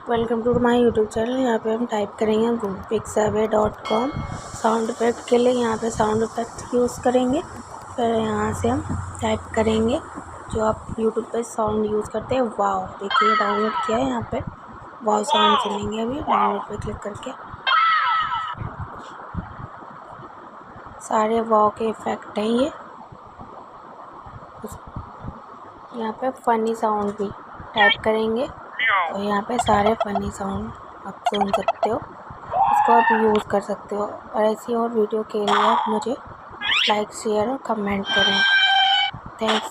Welcome to my YouTube channel. यहाँ पे हम टाइप करेंगे pixabay.com। साउंड इफेक्ट के लिए यहाँ पे साउंड इफेक्ट यूज़ करेंगे। फिर यहाँ से हम टाइप करेंगे जो आप यूट्यूब पे साउंड यूज़ करते हैं। वाव, देखिए डाउनलोड किया है। यहाँ पे वाव साउंड सुनेंगे अभी। डाउनलोड पे क्लिक करके सारे वाव के इफ़ेक्ट हैं ये। यहाँ पे फ़नी साउंड भी टाइप करेंगे तो यहाँ पे सारे फ़नी साउंड आप सुन सकते हो। इसको आप यूज़ कर सकते हो। और ऐसी और वीडियो के लिए आप मुझे लाइक, शेयर और कमेंट करें। थैंक्स।